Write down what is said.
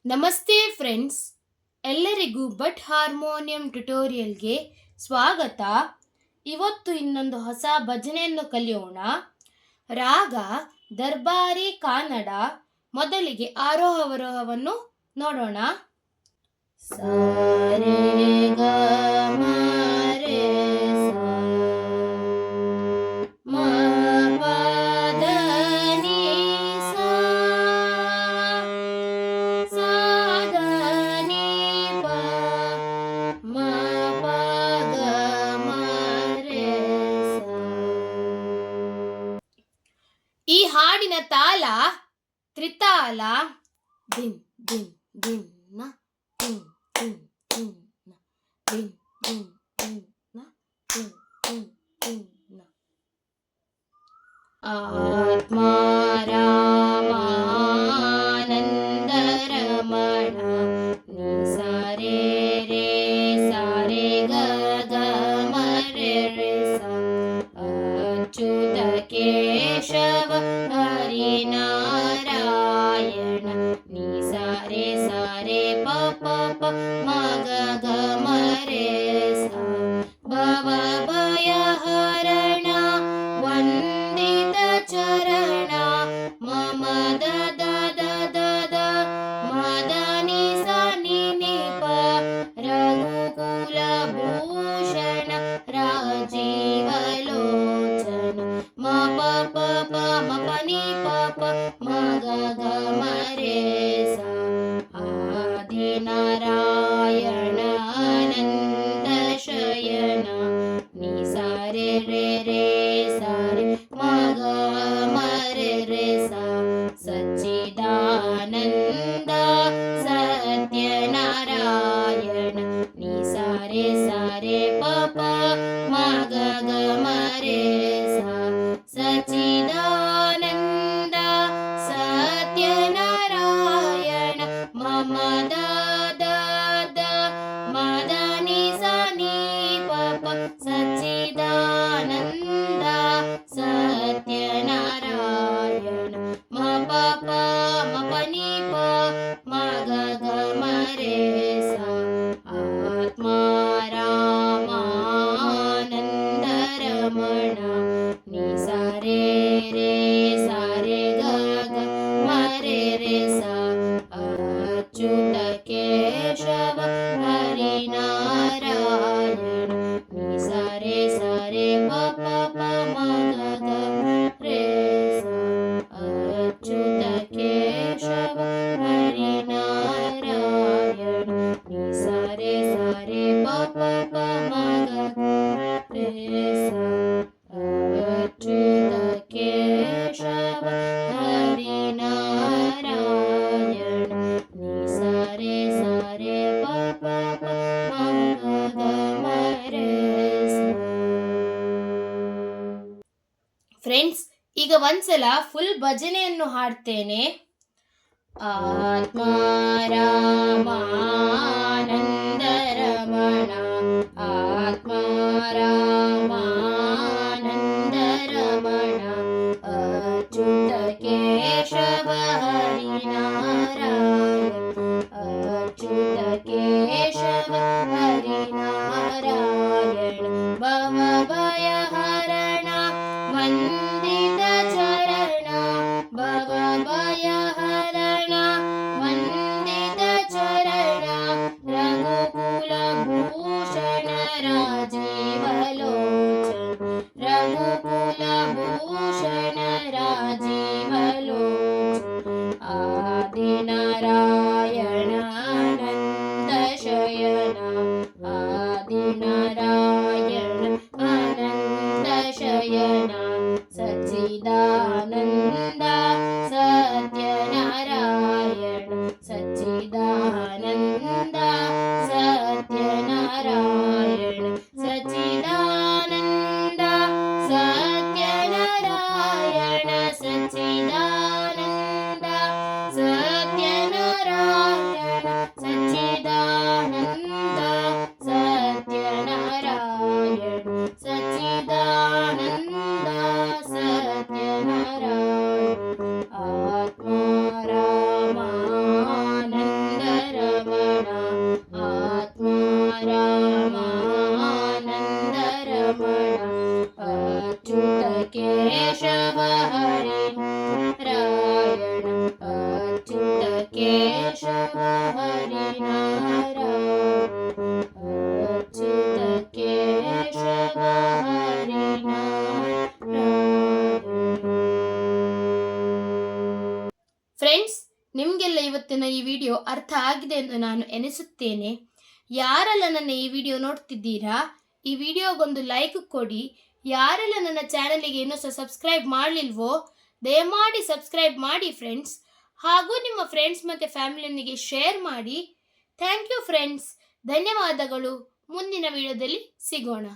ನಮಸ್ತೆ ಫ್ರೆಂಡ್ಸ್, ಎಲ್ಲರಿಗೂ but harmonium ಟ್ಯುಟೋರಿಯಲ್ಗೆ ಸ್ವಾಗತ. ಇವತ್ತು ಇನ್ನೊಂದು ಹೊಸ ಭಜನೆಯನ್ನು ಕಲಿಯೋಣ. ರಾಗ ದರ್ಬಾರಿ ಕನ್ನಡ. ಮೊದಲಿಗೆ ಆರೋಹವರೋಹವನ್ನು ನೋಡೋಣ. ಸಾರೆ ಗ ಮ ರೆ ಸಾ, ಮ ಪ ದ ನಿ ಸಾ, ಸಾ ದ ನಿ ಪ, ಮ ಪ ಗ ಮ ರೆ ಸಾ. ಈ ಹಾಡಿನ ತಾಳ ತ್ರಿತಾಳ. ದಿನ್ ದಿನ್ ದಿನ್ ನ, ದಿನ್ ದಿನ್ ದಿನ್ ನ, ದಿನ್ ದಿನ್ ದಿನ್ ನ, ದಿನ್ ದಿನ್ ದಿನ್ ನ. ಆತ್ಮಾರಾಮಾನಂದ ರಮಣ ನಿ ಸಾ ರೇ ರೇ ಸಾ ರೇ ಗ ಗ ಮ ರೇ ರೇ ಸಾ. ಅಚ್ಯುತ ಕೇಶವ ಹರಿನಾರಾಯಣ ನಿ ಸಾ ರೇ ಪ ಪ ಪ ಮ ಗ ಗ ಮ ರೇ ಸಾ. ಭವ ಭಯ ಹರಣ ವಂದಿತ ಚರಣ ಮಮ the the the the the ಮ ದ ನಿ ಸ ನಿ ನಿ ಪ. ರಘುಕುಲ ಭೂಷಣ ರಾಜೀವ ಲೋಚನ ಮ ಪ ಪ ಪ ಮ ಪ ನಿ ಪ ಪ ಮ ಗ ಗ ಮ ರೇ ಸಾ. ಆದಿನಾರಾಯಣ ಅನಂತ ಶಯನ ನಿ ಸಾ ರೇ ರೇ ರೇ ಸಾ ರೇ ಮ ಗ ಮ ರೇ ರೇ ಸಾ. ಸಚ್ಚಿದಾನಂದ ಸತ್ಯನಾರಾಯಣ ನಿ ಸಾ ರೇ ಪ ಪ ಮ ಗ ಗ ಮ ರೇ ಸಾ. ಸಚ್ಚಿದಾನಂದ ಸತ್ಯನಾರಾಯಣ ಮಮ ದ ದ ದ ಮ ದ ನಿ ಸ ನಿ ಪ ಪ. ಸಚ್ಚಿದಾನಂದ ಸತ್ಯನಾರಾಯಣ ಮ ಪ ಪ ಮ ಪ ನಿ ಪ ಮ ಗ ಗ ಮ ರೇ ಸಾ. ಆತ್ಮಾರಾಮಾನಂದ ರಮಣ ನಿ ಸಾ ರೇ ರೇ ಸಾ ರೇ ಗ ಗ ಮ ರೇ ರೇ ಸಾ. ಅಚ್ಯುತ ಕೇಶವ ಹರಿನಾರಾಯಣ ನಿ ಸಾ ರೇ ಪ ಪ ಪ ಮ ಗ ಗ ರೇ ಸಾ. ಅಚ್ಯುತ ಕೇಶವ ಹರಿನಾರಾಯಣ ನಿ ಸಾ ರೇ ಪ ಪ ಪ ಮ ಗ ಗ ರೇ ಸಾ. ಅಚ್ಯುತ ಕೇಶವ ಹರಿನಾರಾಯಣ ನಿ ಸಾ ರೇ ಪ ಪ ಪ ಮ ಗ ಗ ಮ ರೇ ಸಾ. ಫ್ರೆಂಡ್ಸ್, ಈಗ ಒಂದ್ಸಲ ಫುಲ್ ಭಜನೆಯನ್ನು ಹಾಡ್ತೇನೆ. ಆತ್ಮಾರಾಮಾನಂದ ರಮಣ, ಆತ್ಮಾರಾಮಾನಂದ ರಮಣ, ಅಚ್ಯುತ ಕೇಶವ ಹರಿನಾರಾಯಣ, ಅಚ್ಯುತ ಕೇಶವ ಹರಿನಾರಾಯಣ. ಭವ ಭಯ ಹರಣ ವಂದಿತ ಚರಣ, ಭವ ಭಯ ಹರಣ ವಂದಿತ ಚರಣ. ರಘುಕುಲ ಭೂಷಣ ರಾಜೀವ ಲೋಚನ, ರಘುಕುಲ ಭೂಷಣ ರಾಜೀವ ಲೋಚನ. ಆದಿನಾರಾಯಣ ಅನಂತ ಶಯನ, ಆದಿನಾರಾಯಣ ಅನಂತ ಶಯನ. ಸಚ್ಚಿದಾನಂದ ಸತ್ಯನಾರಾಯಣ, ಸಚ್ಚಿದಾನಂದ ಸತ್ಯನಾರಾಯಣ, ಸಚ್ಚಿದಾನಂದ ಸತ್ಯನಾರಾಯಣ, ಸಚ್ಚಿದಾನಂದ ಸತ್ಯನಾರಾಯಣ, ಸಚ್ಚಿದಾನಂದ ಫ್ರೆಂಡ್ಸ್, ನಿಮಗೆಲ್ಲ ಇವತ್ತಿನ ಈ ವಿಡಿಯೋ ಅರ್ಥ ಆಗಿದೆ ಎಂದು ನಾನು ಎನಿಸುತ್ತೇನೆ. ಯಾರೆಲ್ಲ ನನ್ನ ಈ ವಿಡಿಯೋ ನೋಡ್ತಿದ್ದೀರಾ, ಈ ವಿಡಿಯೋಗೊಂದು ಲೈಕ್ ಕೊಡಿ. ಯಾರೆಲ್ಲ ನನ್ನ ಚಾನಲಿಗೆ ಇನ್ನೂ ಸಹ ಸಬ್ಸ್ಕ್ರೈಬ್ ಮಾಡಲಿಲ್ವೋ ದಯಮಾಡಿ ಸಬ್ಸ್ಕ್ರೈಬ್ ಮಾಡಿ ಫ್ರೆಂಡ್ಸ್. ಹಾಗೂ ನಿಮ್ಮ ಫ್ರೆಂಡ್ಸ್ ಮತ್ತು ಫ್ಯಾಮಿಲಿಯೊಂದಿಗೆ ಶೇರ್ ಮಾಡಿ. Thank you friends. ಧನ್ಯವಾದಗಳು. ಮುಂದಿನ ವಿಡಿಯೋದಲ್ಲಿ ಸಿಗೋಣ.